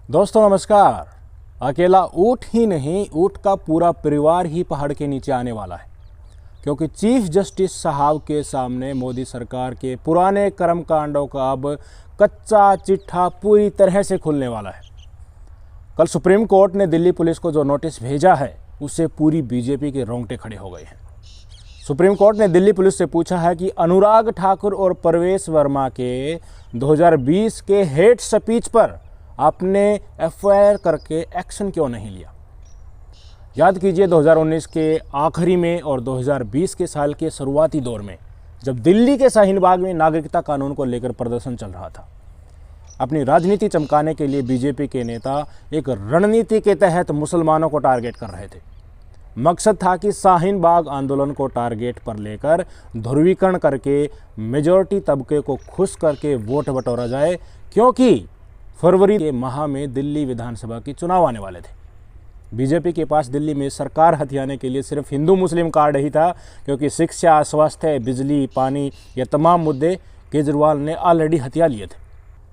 दोस्तों नमस्कार। अकेला ऊँट ही नहीं, ऊँट का पूरा परिवार ही पहाड़ के नीचे आने वाला है, क्योंकि चीफ जस्टिस साहब के सामने मोदी सरकार के पुराने कर्मकांडों का अब कच्चा चिट्ठा पूरी तरह से खुलने वाला है। कल सुप्रीम कोर्ट ने दिल्ली पुलिस को जो नोटिस भेजा है, उससे पूरी बीजेपी के रोंगटे खड़े हो गए हैं। सुप्रीम कोर्ट ने दिल्ली पुलिस से पूछा है कि अनुराग ठाकुर और परवेश वर्मा के 2020 के हेट स्पीच पर आपने एफआईआर करके एक्शन क्यों नहीं लिया। याद कीजिए 2019 के आखिरी में और 2020 के साल के शुरुआती दौर में, जब दिल्ली के शाहीन बाग में नागरिकता कानून को लेकर प्रदर्शन चल रहा था। अपनी राजनीति चमकाने के लिए बीजेपी के नेता एक रणनीति के तहत मुसलमानों को टारगेट कर रहे थे। मकसद था कि शाहीन बाग आंदोलन को टारगेट पर लेकर ध्रुवीकरण करके मेजॉरिटी तबके को खुश करके वोट बटोरा जाए, क्योंकि फरवरी के माह में दिल्ली विधानसभा के चुनाव आने वाले थे। बीजेपी के पास दिल्ली में सरकार हथियाने के लिए सिर्फ हिंदू मुस्लिम कार्ड ही था, क्योंकि शिक्षा, स्वास्थ्य, बिजली, पानी ये तमाम मुद्दे केजरीवाल ने ऑलरेडी हथिया लिए थे।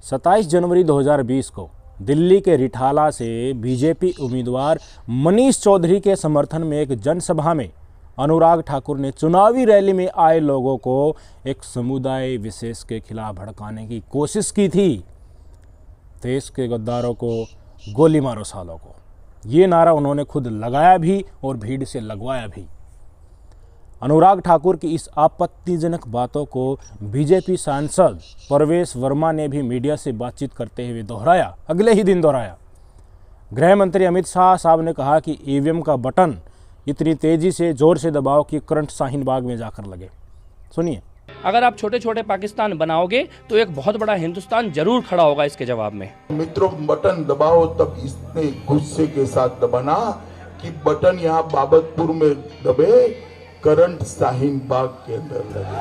27 जनवरी 2020 को दिल्ली के रिठाला से बीजेपी उम्मीदवार मनीष चौधरी के समर्थन में एक जनसभा में अनुराग ठाकुर ने चुनावी रैली में आए लोगों को एक समुदाय विशेष के खिलाफ भड़काने की कोशिश की थी। देश के गद्दारों को गोली मारो सालों को, ये नारा उन्होंने खुद लगाया भी और भीड़ से लगवाया भी। अनुराग ठाकुर की इस आपत्तिजनक बातों को बीजेपी सांसद परवेश वर्मा ने भी मीडिया से बातचीत करते हुए दोहराया, अगले ही दिन दोहराया। गृह मंत्री अमित शाह साहब ने कहा कि ईवीएम का बटन इतनी तेजी से जोर से दबाओ कि करंट शाहीन बाग में जाकर लगे। सुनिए। अगर आप छोटे छोटे पाकिस्तान बनाओगे तो एक बहुत बड़ा हिंदुस्तान जरूर खड़ा होगा इसके जवाब में। मित्रों, बटन दबाओ तब इतने गुस्से के साथ दबाना कि बटन यहाँ बाबतपुर में दबे, करंट शाहीन बाग के अंदर लगे।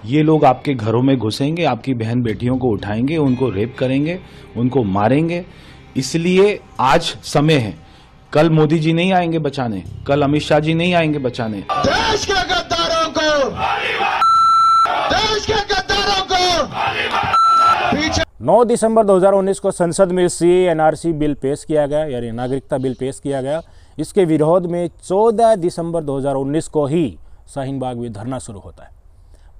ये लोग आपके घरों में घुसेंगे, आपकी बहन बेटियों को उठाएंगे, उनको रेप करेंगे, उनको मारेंगे। इसलिए आज समय है। कल मोदी जी नहीं आएंगे बचाने, कल अमित शाह जी नहीं आएंगे बचाने। देश के गद्दारों को, देश के गद्दारों को पीछे। 9 दिसंबर 2019 को संसद में CA/NRC बिल पेश किया गया, यानी नागरिकता बिल पेश किया गया। इसके विरोध में 14 दिसंबर 2019 को ही शाहीन बाग में धरना शुरू होता है।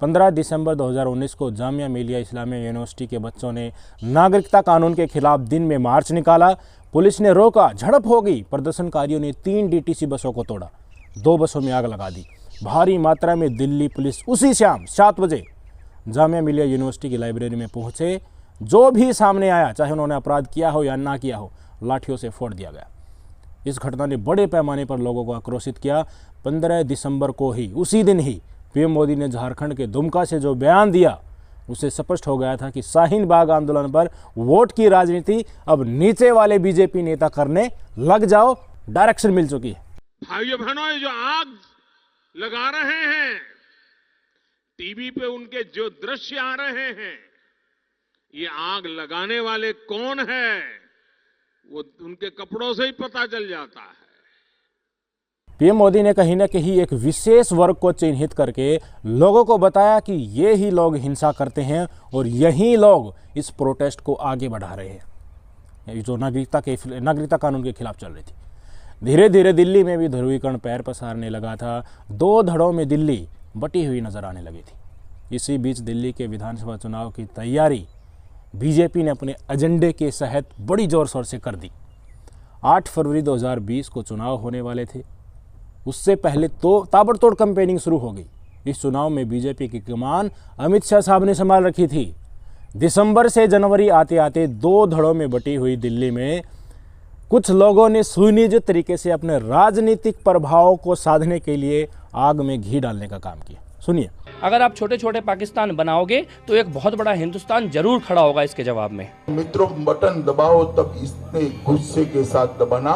15 दिसंबर 2019 को जामिया मिलिया इस्लामिया यूनिवर्सिटी के बच्चों ने नागरिकता कानून के खिलाफ दिन में मार्च निकाला। पुलिस ने रोका, झड़प हो गई। प्रदर्शनकारियों ने 3 DTC बसों को तोड़ा, 2 बसों में आग लगा दी। भारी मात्रा में दिल्ली पुलिस उसी शाम 7 बजे जामिया मिलिया यूनिवर्सिटी की लाइब्रेरी में पहुंचे। जो भी सामने आया, चाहे उन्होंने अपराध किया हो या ना किया हो, लाठियों से फोड़ दिया गया। इस घटना ने बड़े पैमाने पर लोगों को आक्रोशित किया। 15 दिसंबर को ही, उसी दिन ही पीएम मोदी ने झारखंड के दुमका से जो बयान दिया, उससे स्पष्ट हो गया था कि शाहीन बाग आंदोलन पर वोट की राजनीति अब नीचे वाले बीजेपी नेता करने लग जाओ। डायरेक्शन मिल चुकी है। भाइयों बहनों, ये जो आग लगा रहे हैं, टीवी पे उनके जो दृश्य आ रहे हैं, ये आग लगाने वाले कौन है, वो उनके कपड़ों से ही पता चल जाता है। पीएम मोदी ने कहीं ना कहीं एक विशेष वर्ग को चिन्हित करके लोगों को बताया कि ये ही लोग हिंसा करते हैं और यही लोग इस प्रोटेस्ट को आगे बढ़ा रहे हैं, जो नागरिकता कानून के खिलाफ चल रही थी। धीरे धीरे दिल्ली में भी ध्रुवीकरण पैर पसारने लगा था। 2 धड़ों में दिल्ली बटी हुई नजर आने लगी थी। इसी बीच दिल्ली के विधानसभा चुनाव की तैयारी बीजेपी ने अपने एजेंडे के तहत बड़ी जोर शोर से कर दी। 8 फरवरी 2020 को चुनाव होने वाले थे। उससे पहले तो ताबड़तोड़ कैंपेनिंग शुरू हो गई। इस चुनाव में बीजेपी की कमान अमित शाह साहब ने संभाल रखी थी। दिसंबर से जनवरी आते आते 2 धड़ों में बटी हुई दिल्ली में कुछ लोगों ने सुनियोजित तरीके से अपने राजनीतिक प्रभाव को साधने के लिए आग में घी डालने का काम किया। सुनिए। अगर आप छोटे छोटे पाकिस्तान बनाओगे तो एक बहुत बड़ा हिंदुस्तान जरूर खड़ा होगा इसके जवाब में। मित्रों, बटन दबाओ तब इतने गुस्से के साथ दबाना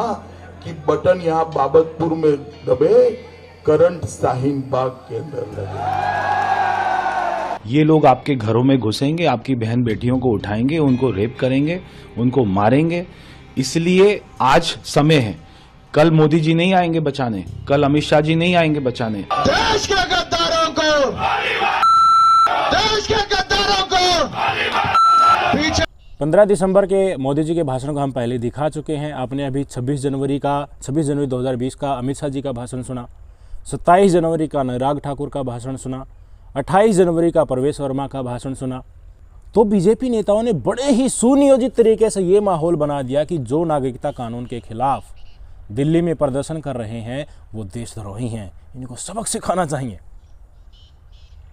कि बटन यहाँ बाबतपुर में दबे, करंट शाहीन बाग के अंदर लगे। ये लोग आपके घरों में घुसेंगे, आपकी बहन बेटियों को उठाएंगे, उनको रेप करेंगे, उनको मारेंगे। इसलिए आज समय है। कल मोदी जी नहीं आएंगे बचाने, कल अमित शाह जी नहीं आएंगे बचाने। देश के गद्दारों को, देश के गद्दारों को पीछे। 15 दिसंबर के मोदी जी के भाषण को हम पहले दिखा चुके हैं। आपने अभी 26 जनवरी 2020 का अमित शाह जी का भाषण सुना, 27 जनवरी का अनुराग ठाकुर का भाषण सुना, 28 जनवरी का प्रवेश वर्मा का भाषण सुना। तो बीजेपी नेताओं ने बड़े ही सुनियोजित तरीके से ये माहौल बना दिया कि जो नागरिकता कानून के खिलाफ दिल्ली में प्रदर्शन कर रहे हैं वो देशद्रोही हैं, इनको सबक सिखाना चाहिए।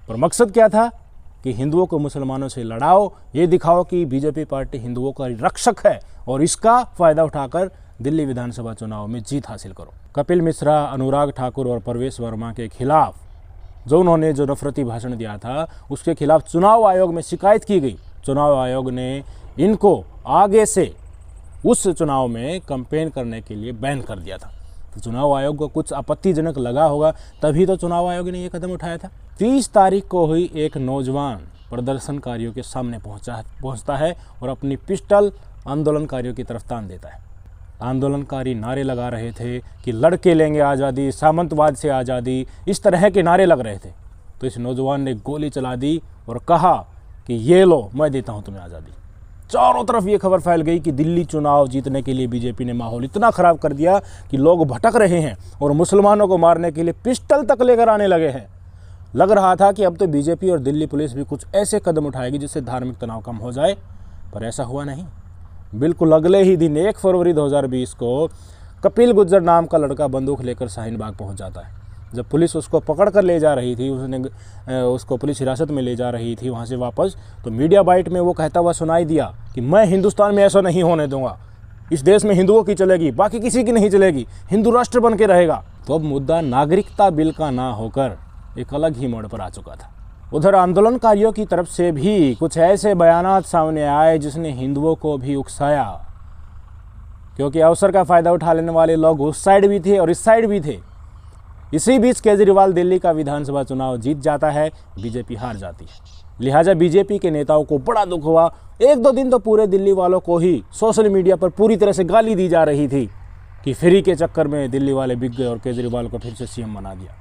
पर मकसद क्या था कि हिंदुओं को मुसलमानों से लड़ाओ, ये दिखाओ कि बीजेपी पार्टी हिंदुओं का रक्षक है और इसका फायदा उठाकर दिल्ली विधानसभा चुनाव में जीत हासिल करो। कपिल मिश्रा, अनुराग ठाकुर और प्रवेश वर्मा के खिलाफ जो उन्होंने जो नफरती भाषण दिया था उसके खिलाफ चुनाव आयोग में शिकायत की गई। चुनाव आयोग ने इनको आगे से उस चुनाव में कैंपेन करने के लिए बैन कर दिया था। तो चुनाव आयोग को कुछ आपत्तिजनक लगा होगा, तभी तो चुनाव आयोग ने ये कदम उठाया था। 30 तारीख को हुई एक नौजवान प्रदर्शनकारियों के सामने पहुंचता है और अपनी पिस्टल आंदोलनकारियों की तरफ तान देता है। आंदोलनकारी नारे लगा रहे थे कि लड़के लेंगे आज़ादी, सामंतवाद से आज़ादी, इस तरह के नारे लग रहे थे। तो इस नौजवान ने गोली चला दी और कहा कि ये लो, मैं देता हूं तुम्हें आज़ादी। चारों तरफ ये खबर फैल गई कि दिल्ली चुनाव जीतने के लिए बीजेपी ने माहौल इतना ख़राब कर दिया कि लोग भटक रहे हैं और मुसलमानों को मारने के लिए पिस्टल तक लेकर आने लगे हैं। लग रहा था कि अब तो बीजेपी और दिल्ली पुलिस भी कुछ ऐसे कदम उठाएगी जिससे धार्मिक तनाव कम हो जाए, पर ऐसा हुआ नहीं। बिल्कुल अगले ही दिन 1 फरवरी 2020 को कपिल गुज्जर नाम का लड़का बंदूक लेकर शाहीन बाग पहुंच जाता है। जब पुलिस उसको पकड़ कर ले जा रही थी, उसको पुलिस हिरासत में ले जा रही थी वहाँ से वापस, तो मीडिया बाइट में वो कहता हुआ सुनाई दिया कि मैं हिंदुस्तान में ऐसा नहीं होने दूंगा, इस देश में हिंदुओं की चलेगी, बाकी किसी की नहीं चलेगी, हिंदू राष्ट्र बन के रहेगा। तो अब मुद्दा नागरिकता बिल का ना होकर एक अलग ही मोड़ पर आ चुका था। उधर आंदोलनकारियों की तरफ से भी कुछ ऐसे बयानात सामने आए जिसने हिंदुओं को भी उकसाया, क्योंकि अवसर का फ़ायदा उठा लेने वाले लोग उस साइड भी थे और इस साइड भी थे। इसी बीच केजरीवाल दिल्ली का विधानसभा चुनाव जीत जाता है, बीजेपी हार जाती है। लिहाजा बीजेपी के नेताओं को बड़ा दुख हुआ। 1-2 दिन तो पूरे दिल्ली वालों को ही सोशल मीडिया पर पूरी तरह से गाली दी जा रही थी कि फ्री के चक्कर में दिल्ली वाले बिक गए और केजरीवाल को फिर से सीएम बना दिया।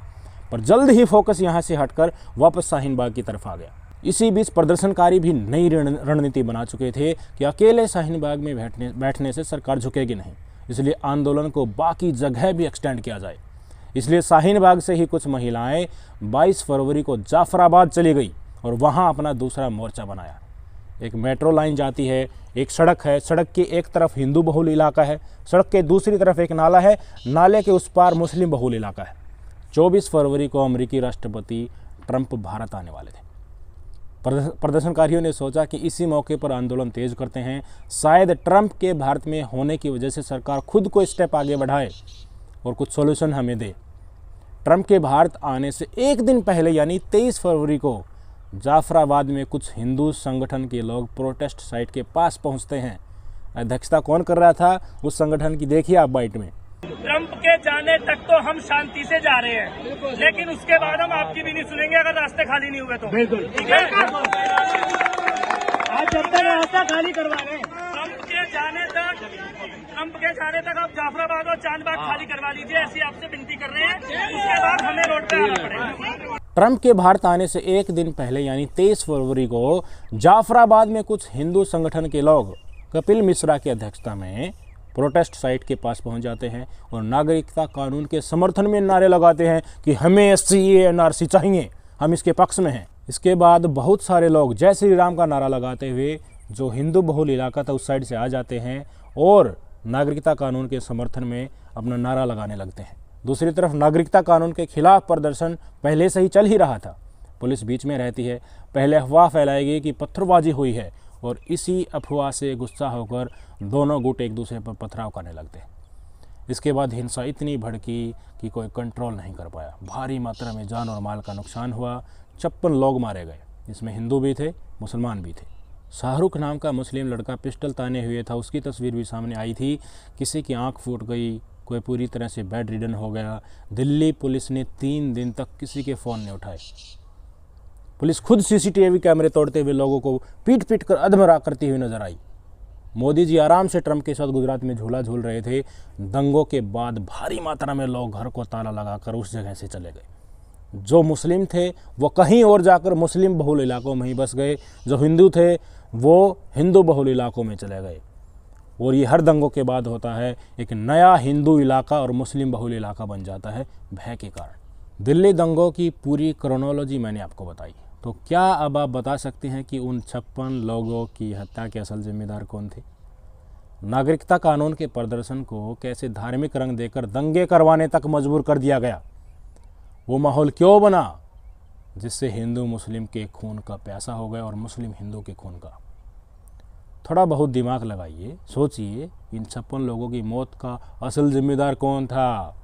पर जल्द ही फोकस यहाँ से हटकर वापस शाहीन बाग की तरफ आ गया। इसी बीच प्रदर्शनकारी भी नई रणनीति बना चुके थे कि अकेले शाहीन बाग में बैठने से सरकार झुकेगी नहीं, इसलिए आंदोलन को बाकी जगह भी एक्सटेंड किया जाए। इसलिए शाहीन बाग से ही कुछ महिलाएं 22 फरवरी को जाफराबाद चली गई और वहां अपना दूसरा मोर्चा बनाया। एक मेट्रो लाइन जाती है, एक सड़क है, सड़क के एक तरफ हिंदू बहुल इलाका है, सड़क के दूसरी तरफ एक नाला है, नाले के उस पार मुस्लिम बहुल इलाका है। 24 फरवरी को अमेरिकी राष्ट्रपति ट्रंप भारत आने वाले थे। प्रदर्शनकारियों ने सोचा कि इसी मौके पर आंदोलन तेज करते हैं, शायद ट्रंप के भारत में होने की वजह से सरकार खुद को स्टेप आगे बढ़ाए और कुछ सॉल्यूशन हमें दे। ट्रंप के भारत आने से एक दिन पहले यानी 23 फरवरी को जाफराबाद में कुछ हिंदू संगठन के लोग प्रोटेस्ट साइट के पास पहुंचते हैं। अध्यक्षता कौन कर रहा था उस संगठन की, देखिए आप बाइट में। ट्रंप के जाने तक तो हम शांति से जा रहे हैं, लेकिन उसके बाद हम आपकी भी नहीं सुनेंगे अगर रास्ते खाली नहीं हुए तो। बिल्कुल ठीक है, आज जब तक रास्ता खाली करवा रहे हैं। ट्रंप के जाने तक आप जाफराबाद और चांदबाग खाली करवा लीजिए, ऐसी आपसे विनती कर रहे हैं। उसके बाद हमें रोड पे आना पड़ेगा। ट्रंप के भारत आने से एक दिन पहले यानी 23 फरवरी को जाफराबाद में कुछ हिंदू संगठन के लोग कपिल मिश्रा की अध्यक्षता में प्रोटेस्ट साइट के पास पहुंच जाते हैं और नागरिकता कानून के समर्थन में नारे लगाते हैं कि हमें SC NRC चाहिए, हम इसके पक्ष में हैं। इसके बाद बहुत सारे लोग जय श्री राम का नारा लगाते हुए जो हिंदू बहुल इलाका था उस साइड से आ जाते हैं और नागरिकता कानून के समर्थन में अपना नारा लगाने लगते हैं। दूसरी तरफ नागरिकता कानून के खिलाफ प्रदर्शन पहले से ही चल ही रहा था। पुलिस बीच में रहती है, पहले अफवाह फैलाई गई कि पत्थरबाजी हुई है और इसी अफवाह से गुस्सा होकर दोनों गुट एक दूसरे पर पथराव करने लगते हैं। इसके बाद हिंसा इतनी भड़की कि कोई कंट्रोल नहीं कर पाया। भारी मात्रा में जान और माल का नुकसान हुआ। 56 लोग मारे गए, इसमें हिंदू भी थे, मुसलमान भी थे। शाहरुख नाम का मुस्लिम लड़का पिस्टल ताने हुए था, उसकी तस्वीर भी सामने आई थी। किसी की आंख फूट गई, कोई पूरी तरह से बेड रिडन हो गया। दिल्ली पुलिस ने 3 दिन तक किसी के फ़ोन नहीं उठाए। पुलिस खुद CCTV कैमरे तोड़ते हुए लोगों को पीट पीट कर अधमरा करती हुई नजर आई। मोदी जी आराम से ट्रंप के साथ गुजरात में झूला झूल रहे थे। दंगों के बाद भारी मात्रा में लोग घर को ताला लगाकर उस जगह से चले गए। जो मुस्लिम थे वो कहीं और जाकर मुस्लिम बहुल इलाकों में ही बस गए, जो हिंदू थे वो हिंदू बहुल इलाकों में चले गए। और ये हर दंगों के बाद होता है, एक नया हिंदू इलाका और मुस्लिम बहुल इलाका बन जाता है भय के कारण। दिल्ली दंगों की पूरी क्रोनोलॉजी मैंने आपको बताई, तो क्या अब आप बता सकते हैं कि उन 56 लोगों की हत्या के असल जिम्मेदार कौन थे? नागरिकता कानून के प्रदर्शन को कैसे धार्मिक रंग देकर दंगे करवाने तक मजबूर कर दिया गया? वो माहौल क्यों बना जिससे हिंदू मुस्लिम के खून का प्यासा हो गया और मुस्लिम हिंदू के खून का? थोड़ा बहुत दिमाग लगाइए, सोचिए, इन 56 लोगों की मौत का असल जिम्मेदार कौन था?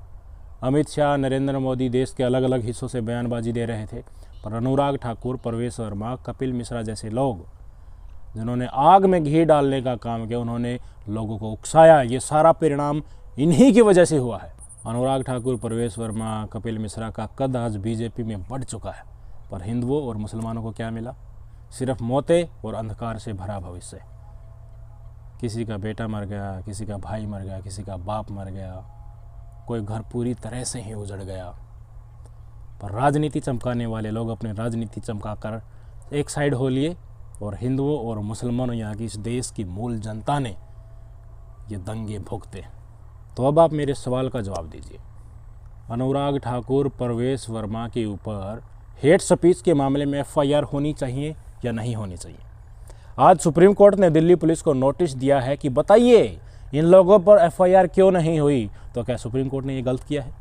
अमित शाह, नरेंद्र मोदी देश के अलग अलग हिस्सों से बयानबाजी दे रहे थे, पर अनुराग ठाकुर, परवेश वर्मा, कपिल मिश्रा जैसे लोग जिन्होंने आग में घी डालने का काम किया, उन्होंने लोगों को उकसाया। ये सारा परिणाम इन्हीं की वजह से हुआ है। अनुराग ठाकुर, परवेश वर्मा, कपिल मिश्रा का कद आज बीजेपी में बढ़ चुका है, पर हिंदुओं और मुसलमानों को क्या मिला? सिर्फ मौतें और अंधकार से भरा भविष्य। किसी का बेटा मर गया, किसी का भाई मर गया, किसी का बाप मर गया, कोई घर पूरी तरह से ही उजड़ गया। पर राजनीति चमकाने वाले लोग अपनी राजनीति चमकाकर एक साइड हो लिए, और हिंदुओं और मुसलमानों, यहाँ की इस देश की मूल जनता ने ये दंगे भुगते। तो अब आप मेरे सवाल का जवाब दीजिए। अनुराग ठाकुर, परवेश वर्मा के ऊपर हेट स्पीच के मामले में FIR होनी चाहिए या नहीं होनी चाहिए? आज सुप्रीम कोर्ट ने दिल्ली पुलिस को नोटिस दिया है कि बताइए इन लोगों पर FIR क्यों नहीं हुई। तो क्या सुप्रीम कोर्ट ने ये गलत किया है?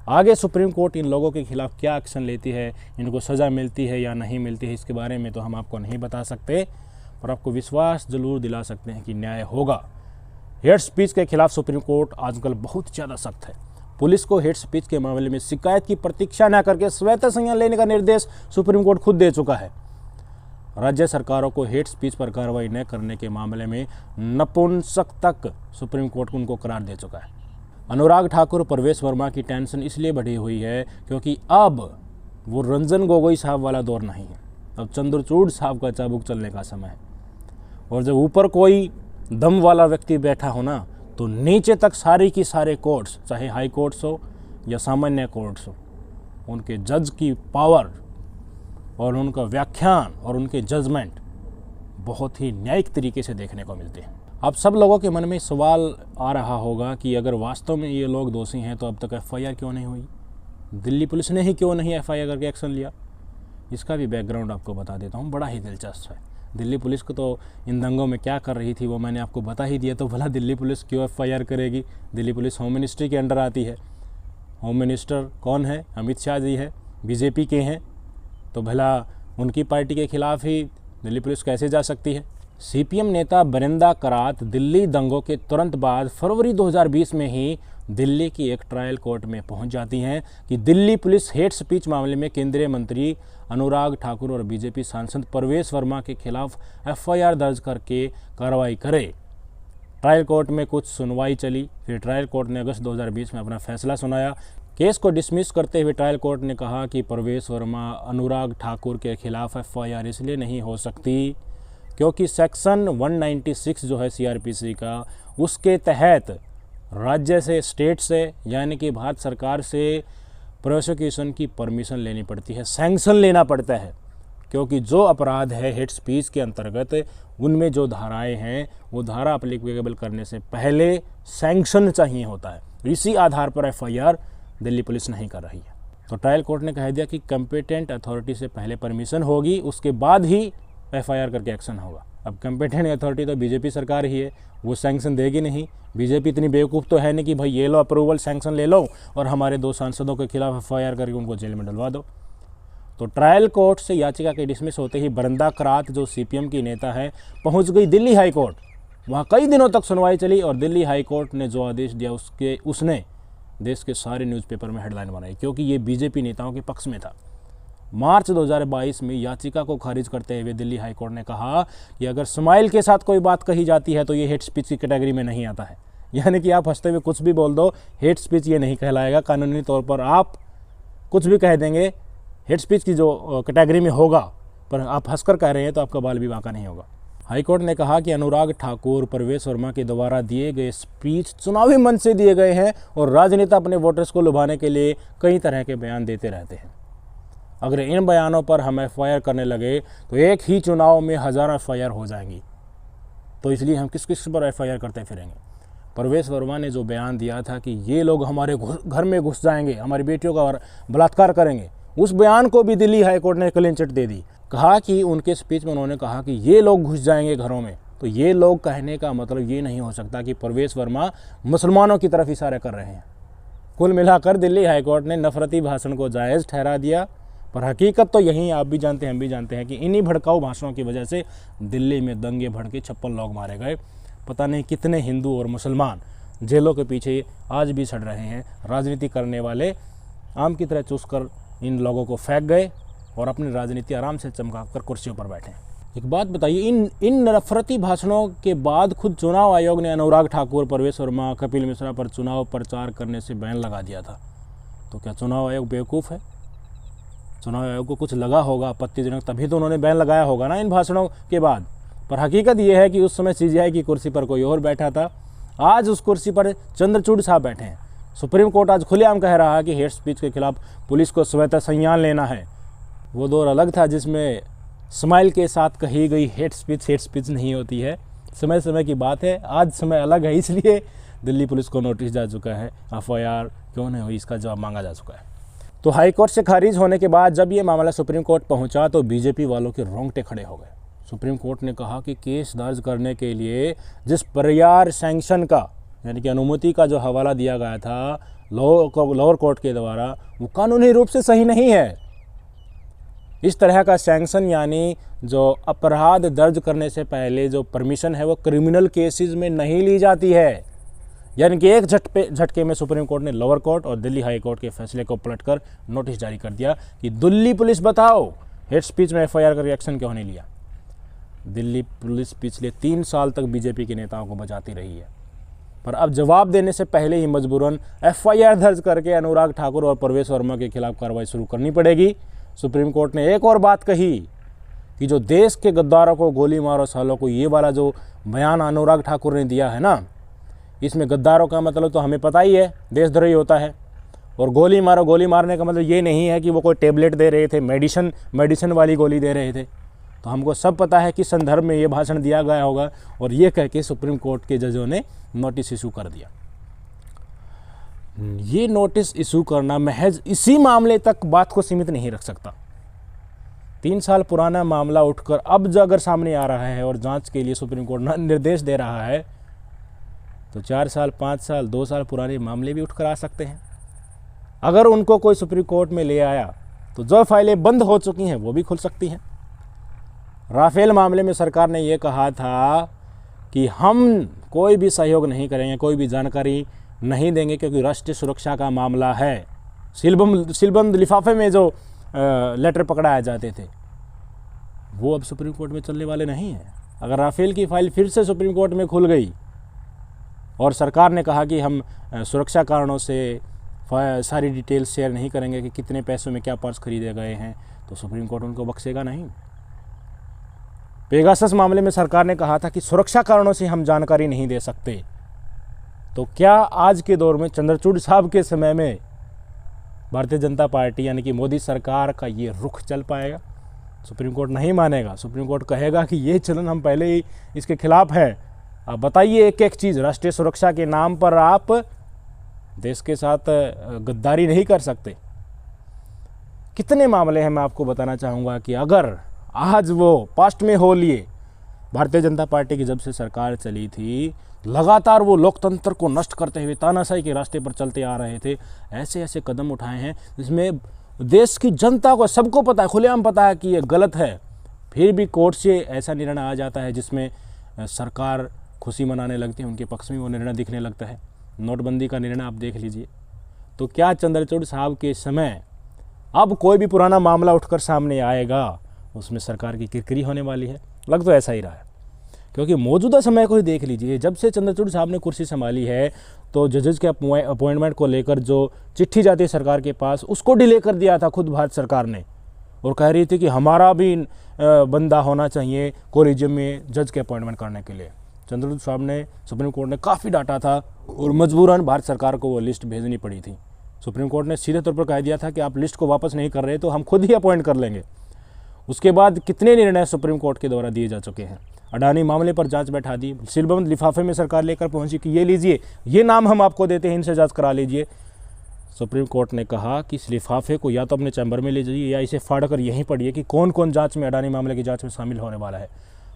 आगे सुप्रीम कोर्ट इन लोगों के खिलाफ क्या एक्शन लेती है, इनको सज़ा मिलती है या नहीं मिलती है, इसके बारे में तो हम आपको नहीं बता सकते, पर आपको विश्वास जरूर दिला सकते हैं कि न्याय होगा। हेट स्पीच के खिलाफ सुप्रीम कोर्ट आजकल बहुत ज़्यादा सख्त है। पुलिस को हेट स्पीच के मामले में शिकायत की प्रतीक्षा न करके स्वतः संज्ञान लेने का निर्देश सुप्रीम कोर्ट खुद दे चुका है। राज्य सरकारों को हेट स्पीच पर कार्रवाई न करने के मामले में नपुंसक तक सुप्रीम कोर्ट उनको करार दे चुका है। अनुराग ठाकुर, परवेश वर्मा की टेंशन इसलिए बढ़ी हुई है क्योंकि अब वो रंजन गोगोई साहब वाला दौर नहीं है, अब चंद्रचूड़ साहब का चाबुक चलने का समय है। और जब ऊपर कोई दम वाला व्यक्ति बैठा हो ना, तो नीचे तक सारी की सारे कोर्ट्स, चाहे हाई कोर्ट्स हो या सामान्य कोर्ट्स हो, उनके जज की पावर और उनका व्याख्यान और उनके जजमेंट बहुत ही न्यायिक तरीके से देखने को मिलते हैं। अब सब लोगों के मन में सवाल आ रहा होगा कि अगर वास्तव में ये लोग दोषी हैं तो अब तक FIR क्यों नहीं हुई? दिल्ली पुलिस ने ही क्यों नहीं FIR करके एक्शन लिया? इसका भी बैकग्राउंड आपको बता देता हूँ, बड़ा ही दिलचस्प है। दिल्ली पुलिस को तो इन दंगों में क्या कर रही थी वो मैंने आपको बता ही दिया, तो भला दिल्ली पुलिस क्यों FIR करेगी? दिल्ली पुलिस होम मिनिस्ट्री के अंडर आती है। होम मिनिस्टर कौन है? अमित शाह जी है, बीजेपी के हैं, तो भला उनकी पार्टी के खिलाफ ही दिल्ली पुलिस कैसे जा सकती है? CPM नेता बरिंदा करात दिल्ली दंगों के तुरंत बाद फरवरी 2020 में ही दिल्ली की एक ट्रायल कोर्ट में पहुंच जाती हैं कि दिल्ली पुलिस हेट स्पीच मामले में केंद्रीय मंत्री अनुराग ठाकुर और बीजेपी सांसद परवेश वर्मा के खिलाफ FIR दर्ज करके कार्रवाई करे। ट्रायल कोर्ट में कुछ सुनवाई चली, फिर ट्रायल कोर्ट ने अगस्त 2020 में अपना फैसला सुनाया। केस को डिसमिस करते हुए ट्रायल कोर्ट ने कहा कि परवेश वर्मा, अनुराग ठाकुर के खिलाफ FIR इसलिए नहीं हो सकती क्योंकि सेक्शन 196 जो है CRPC का, उसके तहत राज्य से, स्टेट से, यानी कि भारत सरकार से प्रोसिक्यूशन की परमिशन लेनी पड़ती है, सैंक्शन लेना पड़ता है। क्योंकि जो अपराध है हेट स्पीच के अंतर्गत, उनमें जो धाराएं हैं वो धारा अप्लीकेबल करने से पहले सैंक्शन चाहिए होता है। इसी आधार पर FIR दिल्ली पुलिस नहीं कर रही है। तो ट्रायल कोर्ट ने कह दिया कि कंपिटेंट अथॉरिटी से पहले परमिशन होगी, उसके बाद ही FIR करके एक्शन होगा। अब कंपिटेंट अथॉरिटी तो बीजेपी सरकार ही है, वो सैंक्शन देगी नहीं। बीजेपी इतनी बेवकूफ़ तो है नहीं कि भाई ये लो अप्रूवल, सैंक्शन ले लो और हमारे 2 सांसदों के खिलाफ FIR करके उनको जेल में डलवा दो। तो ट्रायल कोर्ट से याचिका के डिसमिस होते ही बरिंदा करात जो CPM की नेता है पहुंच गई दिल्ली हाई कोर्ट। वहाँ कई दिनों तक सुनवाई चली और दिल्ली हाई कोर्ट ने जो आदेश दिया उसने देश के सारे न्यूज़पेपर में हेडलाइन बनाई, क्योंकि ये बीजेपी नेताओं के पक्ष में था। मार्च 2022 में याचिका को खारिज करते हुए दिल्ली हाई कोर्ट ने कहा कि अगर स्माइल के साथ कोई बात कही जाती है तो ये हेट स्पीच की कैटेगरी में नहीं आता है। यानी कि आप हंसते हुए कुछ भी बोल दो, हेट स्पीच ये नहीं कहलाएगा। कानूनी तौर पर आप कुछ भी कह देंगे, हेट स्पीच की जो कैटेगरी में होगा, पर आप हंसकर कह रहे हैं तो आपका बाल भी बांका नहीं होगा। हाईकोर्ट ने कहा कि अनुराग ठाकुर, परवेश वर्मा के द्वारा दिए गए स्पीच चुनावी मंच से दिए गए हैं और राजनेता अपने वोटर्स को लुभाने के लिए कई तरह के बयान देते रहते हैं। अगर इन बयानों पर हम FIR करने लगे तो एक ही चुनाव में हज़ारों FIR हो जाएंगी। तो इसलिए हम किस किस पर FIR करते फिरेंगे। परवेश वर्मा ने जो बयान दिया था कि ये लोग हमारे घर में घुस जाएंगे, हमारी बेटियों का बलात्कार करेंगे, उस बयान को भी दिल्ली हाईकोर्ट ने क्लीन चिट दे दी। कहा कि उनके स्पीच में उन्होंने कहा कि ये लोग घुस जाएंगे घरों में। तो ये लोग कहने का मतलब ये नहीं हो सकता कि परवेश वर्मा मुसलमानों की तरफ इशारा कर रहे हैं। कुल मिलाकर दिल्ली हाईकोर्ट ने नफरती भाषण को जायज़ ठहरा दिया, पर हकीकत तो यही आप भी जानते हैं, हम भी जानते हैं कि इन्हीं भड़काऊ भाषणों की वजह से दिल्ली में दंगे भड़के 56 लोग मारे गए। पता नहीं कितने हिंदू और मुसलमान जेलों के पीछे आज भी सड़ रहे हैं। राजनीति करने वाले आम की तरह चूस कर इन लोगों को फेंक गए और अपनी राजनीति आराम से चमका कर कुर्सियों पर बैठे। एक बात बताइए, इन नफरती भाषणों के बाद खुद चुनाव आयोग ने अनुराग ठाकुर, परवेश वर्मा, कपिल मिश्रा पर चुनाव प्रचार करने से बैन लगा दिया था। तो क्या चुनाव आयोग बेवकूफ़ है? चुनाव आयोग को कुछ लगा होगा आपत्तिजनक, तभी तो उन्होंने बैन लगाया होगा ना इन भाषणों के बाद। पर हकीकत यह है कि उस समय CGI की कुर्सी पर कोई और बैठा था, आज उस कुर्सी पर चंद्रचूड़ साहब बैठे हैं। सुप्रीम कोर्ट आज खुलेआम कह रहा है कि हेट स्पीच के खिलाफ पुलिस को स्वतः संज्ञान लेना है। वो दौर अलग था जिसमें स्माइल के साथ कही गई हेट स्पीच नहीं होती है। समय समय की बात है, आज समय अलग है, इसलिए दिल्ली पुलिस को नोटिस जा चुका है। FIR क्यों नहीं हुई इसका जवाब मांगा जा चुका है। तो हाईकोर्ट से खारिज होने के बाद जब ये मामला सुप्रीम कोर्ट पहुंचा तो बीजेपी वालों के रोंगटे खड़े हो गए। सुप्रीम कोर्ट ने कहा कि केस दर्ज करने के लिए जिस परियार सैंक्शन का यानी कि अनुमति का जो हवाला दिया गया था लोअर कोर्ट के द्वारा, वो कानूनी रूप से सही नहीं है। इस तरह का सैंक्शन यानी जो अपराध दर्ज करने से पहले जो परमिशन है वो क्रिमिनल केसेस में नहीं ली जाती है। यानी कि एक झटके में सुप्रीम कोर्ट ने लोअर कोर्ट और दिल्ली हाई कोर्ट के फैसले को पलटकर नोटिस जारी कर दिया कि दिल्ली पुलिस बताओ हेट स्पीच में FIR का रिएक्शन क्यों नहीं लिया। दिल्ली पुलिस पिछले 3 साल तक बीजेपी के नेताओं को बचाती रही है, पर अब जवाब देने से पहले ही मजबूरन FIR दर्ज करके अनुराग ठाकुर और परवेश वर्मा के खिलाफ कार्रवाई शुरू करनी पड़ेगी। सुप्रीम कोर्ट ने एक और बात कही कि जो देश के गद्दारों को गोली मारो सालों को, ये वाला जो बयान अनुराग ठाकुर ने दिया है ना, इसमें गद्दारों का मतलब तो हमें पता ही है, देशद्रोही होता है। और गोली मारो, गोली मारने का मतलब ये नहीं है कि वो कोई टेबलेट दे रहे थे, मेडिसिन वाली गोली दे रहे थे। तो हमको सब पता है कि संदर्भ में ये भाषण दिया गया होगा, और ये कह के सुप्रीम कोर्ट के जजों ने नोटिस इशू कर दिया। ये नोटिस इशू करना महज इसी मामले तक बात को सीमित नहीं रख सकता। 3 साल पुराना मामला उठकर अब अगर सामने आ रहा है और जांच के लिए सुप्रीम कोर्ट निर्देश दे रहा है, तो 4 साल, 5 साल, 2 साल पुराने मामले भी उठकर आ सकते हैं। अगर उनको कोई सुप्रीम कोर्ट में ले आया तो जो फाइलें बंद हो चुकी हैं वो भी खुल सकती हैं। राफेल मामले में सरकार ने ये कहा था कि हम कोई भी सहयोग नहीं करेंगे, कोई भी जानकारी नहीं देंगे, क्योंकि राष्ट्रीय सुरक्षा का मामला है। सीलबंद लिफाफे में जो लेटर पकड़ाए जाते थे वो अब सुप्रीम कोर्ट में चलने वाले नहीं हैं। अगर राफेल की फाइल फिर से सुप्रीम कोर्ट में खुल गई और सरकार ने कहा कि हम सुरक्षा कारणों से सारी डिटेल्स शेयर नहीं करेंगे कि कितने पैसों में क्या पार्ट्स खरीदे गए हैं, तो सुप्रीम कोर्ट उनको बख्शेगा नहीं। पेगासस मामले में सरकार ने कहा था कि सुरक्षा कारणों से हम जानकारी नहीं दे सकते। तो क्या आज के दौर में चंद्रचूड़ साहब के समय में भारतीय जनता पार्टी यानी कि मोदी सरकार का ये रुख चल पाएगा? सुप्रीम कोर्ट नहीं मानेगा। सुप्रीम कोर्ट कहेगा कि ये चलन हम पहले ही इसके खिलाफ है। अब बताइए, एक एक चीज़ राष्ट्रीय सुरक्षा के नाम पर आप देश के साथ गद्दारी नहीं कर सकते। कितने मामले हैं मैं आपको बताना चाहूँगा कि अगर आज वो पास्ट में हो लिए, भारतीय जनता पार्टी की जब से सरकार चली थी लगातार वो लोकतंत्र को नष्ट करते हुए तानाशाही के रास्ते पर चलते आ रहे थे। ऐसे ऐसे कदम उठाए हैं जिसमें देश की जनता को सबको पता है, खुलेआम पता है कि ये गलत है, फिर भी कोर्ट से ऐसा निर्णय आ जाता है जिसमें सरकार खुशी मनाने लगती है, उनके पक्ष में वो निर्णय दिखने लगता है। नोटबंदी का निर्णय आप देख लीजिए। तो क्या चंद्रचूड़ साहब के समय अब कोई भी पुराना मामला उठकर सामने आएगा उसमें सरकार की किरकिरी होने वाली है? लग तो ऐसा ही रहा है, क्योंकि मौजूदा समय को ही देख लीजिए। जब से चंद्रचूड़ साहब ने कुर्सी संभाली है तो जजेस के अपॉइंटमेंट को लेकर जो चिट्ठी जाती है सरकार के पास, उसको डिले कर दिया था खुद भारत सरकार ने, और कह रही थी कि हमारा भी बंदा होना चाहिए कोलिजियम में जज के अपॉइंटमेंट करने के लिए। चंद्रचूड़ साहब ने, सुप्रीम कोर्ट ने काफ़ी डांटा था और मजबूरन भारत सरकार को वो लिस्ट भेजनी पड़ी थी सुप्रीम कोर्ट ने सीधे तौर पर कह दिया था कि आप लिस्ट को वापस नहीं कर रहे तो हम खुद ही अपॉइंट कर लेंगे। उसके बाद कितने निर्णय सुप्रीम कोर्ट के द्वारा दिए जा चुके हैं। अडानी मामले पर जांच बैठा दी, सीलबंद लिफाफे में सरकार लेकर पहुंची कि ये लीजिए, ये नाम हम आपको देते हैं, इनसे जांच करा लीजिए। सुप्रीम कोर्ट ने कहा कि इस लिफाफे को या तो अपने चैम्बर में ले जाइए या इसे फाड़ कर यहीं पढ़िए कि कौन कौन जांच में, अडानी मामले की जांच में शामिल होने वाला है।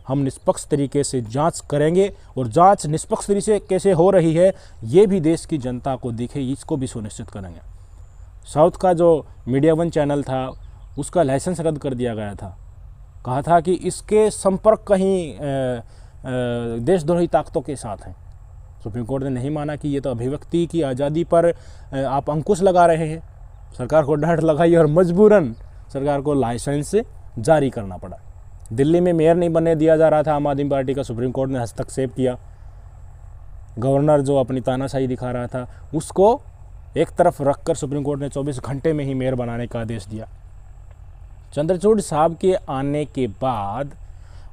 हम निष्पक्ष तरीके से जांच करेंगे और जांच निष्पक्ष तरीके से कैसे हो रही है ये भी देश की जनता को दिखे, इसको भी सुनिश्चित करेंगे। साउथ का जो मीडिया वन चैनल था उसका लाइसेंस रद्द कर दिया गया था। कहा था कि इसके संपर्क कहीं देशद्रोही ताकतों के साथ हैं। सुप्रीम कोर्ट ने नहीं माना कि ये तो अभिव्यक्ति की आज़ादी पर आप अंकुश लगा रहे हैं। सरकार को डांट लगाई और मजबूरन सरकार को लाइसेंस जारी करना पड़ा। दिल्ली में मेयर नहीं बनने दिया जा रहा था आम आदमी पार्टी का, सुप्रीम कोर्ट ने हस्तक्षेप किया। गवर्नर जो अपनी तानाशाही दिखा रहा था उसको एक तरफ रखकर सुप्रीम कोर्ट ने 24 घंटे में ही मेयर बनाने का आदेश दिया। चंद्रचूड़ साहब के आने के बाद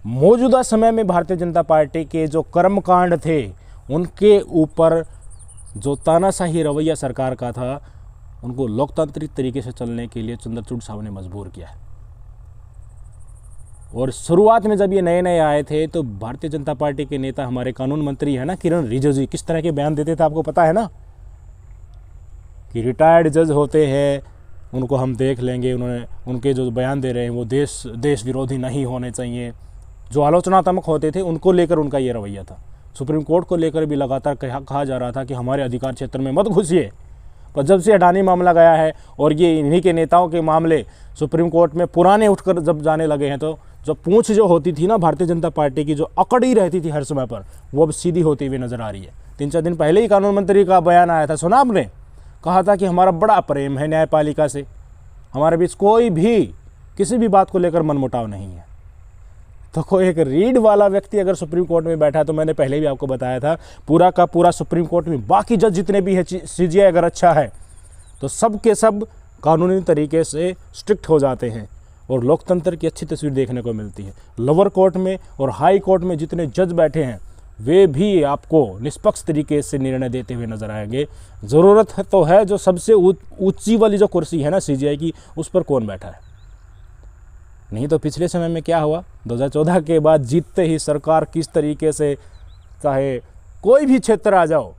मौजूदा समय में भारतीय जनता पार्टी के जो कर्मकांड थे उनके ऊपर जो तानाशाही रवैया सरकार का था उनको लोकतांत्रिक तरीके से चलने के लिए चंद्रचूड़ साहब ने मजबूर किया है। और शुरुआत में जब ये नए नए आए थे तो भारतीय जनता पार्टी के नेता, हमारे कानून मंत्री है ना किरण रिजिजू, किस तरह के बयान देते थे आपको पता है ना, कि रिटायर्ड जज होते हैं उनको हम देख लेंगे, उन्होंने उनके जो बयान दे रहे हैं वो देश विरोधी नहीं होने चाहिए। जो आलोचनात्मक होते थे उनको लेकर उनका ये रवैया था। सुप्रीम कोर्ट को लेकर भी लगातार कहा जा रहा था कि हमारे अधिकार क्षेत्र में मत घुसिए। पर जब से अडानी मामला गया है और ये इन्हीं के नेताओं के मामले सुप्रीम कोर्ट में पुराने उठकर जब जाने लगे हैं तो जो पूंछ जो होती थी ना भारतीय जनता पार्टी की, जो अकड़ी रहती थी हर समय पर, वो अब सीधी होती हुई नजर आ रही है। 3-4 दिन पहले ही कानून मंत्री का बयान आया था, सुना आपने? कहा था कि हमारा बड़ा प्रेम है न्यायपालिका से, हमारे बीच कोई भी किसी भी बात को लेकर मनमुटाव नहीं है। तो कोई एक रीढ़ वाला व्यक्ति अगर सुप्रीम कोर्ट में बैठा, तो मैंने पहले भी आपको बताया था, पूरा का पूरा सुप्रीम कोर्ट में बाकी जज जितने भी है, सीजीआई अगर अच्छा है तो सब के सब कानूनी तरीके से स्ट्रिक्ट हो जाते हैं और लोकतंत्र की अच्छी तस्वीर देखने को मिलती है। लोअर कोर्ट में और हाई कोर्ट में जितने जज बैठे हैं वे भी आपको निष्पक्ष तरीके से निर्णय देते हुए नजर आएंगे। ज़रूरत है तो है जो सबसे ऊंची वाली जो कुर्सी है ना सीजीआई की, उस पर कौन बैठा है। नहीं तो पिछले समय में क्या हुआ, 2014 के बाद जीतते ही सरकार किस तरीके से, चाहे कोई भी क्षेत्र आ जाओ,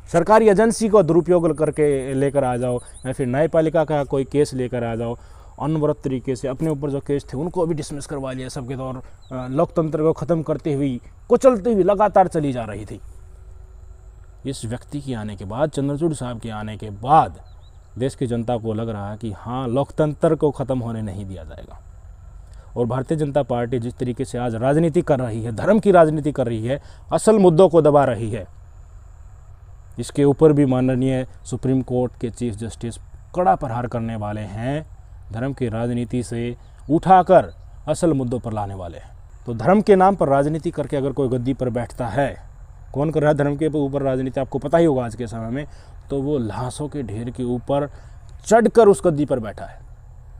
सरकारी एजेंसी को दुरुपयोग करके लेकर आ जाओ या फिर न्यायपालिका का कोई केस लेकर आ जाओ, अनवरत तरीके से अपने ऊपर जो केस थे उनको भी डिसमिस करवा लिया सबके तौर, लोकतंत्र को ख़त्म करते हुए कुचलती हुई लगातार चली जा रही थी। इस व्यक्ति के आने के बाद, चंद्रचूड़ साहब के आने के बाद देश की जनता को लग रहा है कि हाँ, लोकतंत्र को ख़त्म होने नहीं दिया जाएगा। और भारतीय जनता पार्टी जिस तरीके से आज राजनीति कर रही है, धर्म की राजनीति कर रही है, असल मुद्दों को दबा रही है, इसके ऊपर भी माननीय सुप्रीम कोर्ट के चीफ जस्टिस कड़ा प्रहार करने वाले हैं। धर्म की राजनीति से उठाकर असल मुद्दों पर लाने वाले हैं। तो धर्म के नाम पर राजनीति करके अगर कोई गद्दी पर बैठता है, कौन कर रहा है धर्म के ऊपर राजनीति, आपको पता ही होगा आज के समय में, तो वो लाशों के ढेर के ऊपर चढ़कर उस गद्दी पर बैठा है।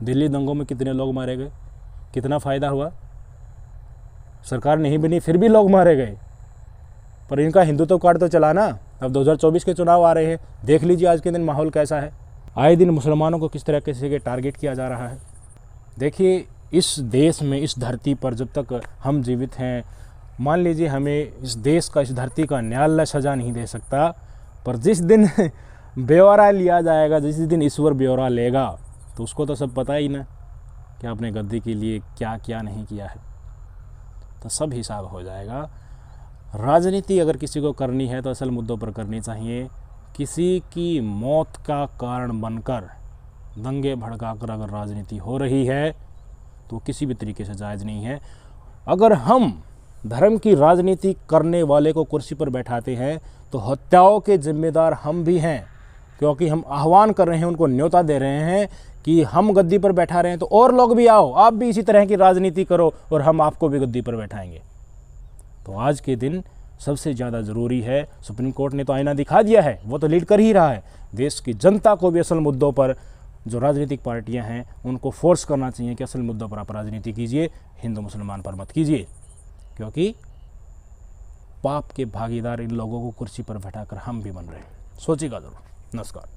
दिल्ली दंगों में कितने लोग मारे गए, कितना फ़ायदा हुआ, सरकार नहीं बनी फिर भी लोग मारे गए, पर इनका हिंदुत्व कार्ड तो चला ना। अब 2024 के चुनाव आ रहे हैं, देख लीजिए आज के दिन माहौल कैसा है। आए दिन मुसलमानों को किस तरह से टारगेट किया जा रहा है। देखिए, इस देश में, इस धरती पर जब तक हम जीवित हैं, मान लीजिए हमें इस देश का, इस धरती का न्यायालय सज़ा नहीं दे सकता, पर जिस दिन ब्यौरा लिया जाएगा, जिस दिन ईश्वर ब्यौरा लेगा, तो उसको तो सब पता ही ना कि आपने गद्दी के लिए क्या क्या नहीं किया है, तो सब हिसाब हो जाएगा। राजनीति अगर किसी को करनी है तो असल मुद्दों पर करनी चाहिए। किसी की मौत का कारण बनकर, दंगे भड़काकर अगर राजनीति हो रही है तो किसी भी तरीके से जायज़ नहीं है। अगर हम धर्म की राजनीति करने वाले को कुर्सी पर बैठाते हैं तो हत्याओं के जिम्मेदार हम भी हैं, क्योंकि हम आह्वान कर रहे हैं, उनको न्योता दे रहे हैं कि हम गद्दी पर बैठा रहे हैं तो और लोग भी आओ, आप भी इसी तरह की राजनीति करो और हम आपको भी गद्दी पर बैठाएंगे। तो आज के दिन सबसे ज़्यादा ज़रूरी है, सुप्रीम कोर्ट ने तो आईना दिखा दिया है, वो तो लीड कर ही रहा है, देश की जनता को भी असल मुद्दों पर, जो राजनीतिक पार्टियां हैं उनको फोर्स करना चाहिए कि असल मुद्दों पर आप राजनीति कीजिए, हिंदू मुसलमान पर मत कीजिए, क्योंकि पाप के भागीदार इन लोगों को कुर्सी पर बैठाकर हम भी बन रहे हैं। सोचिएगा ज़रूर। नमस्कार।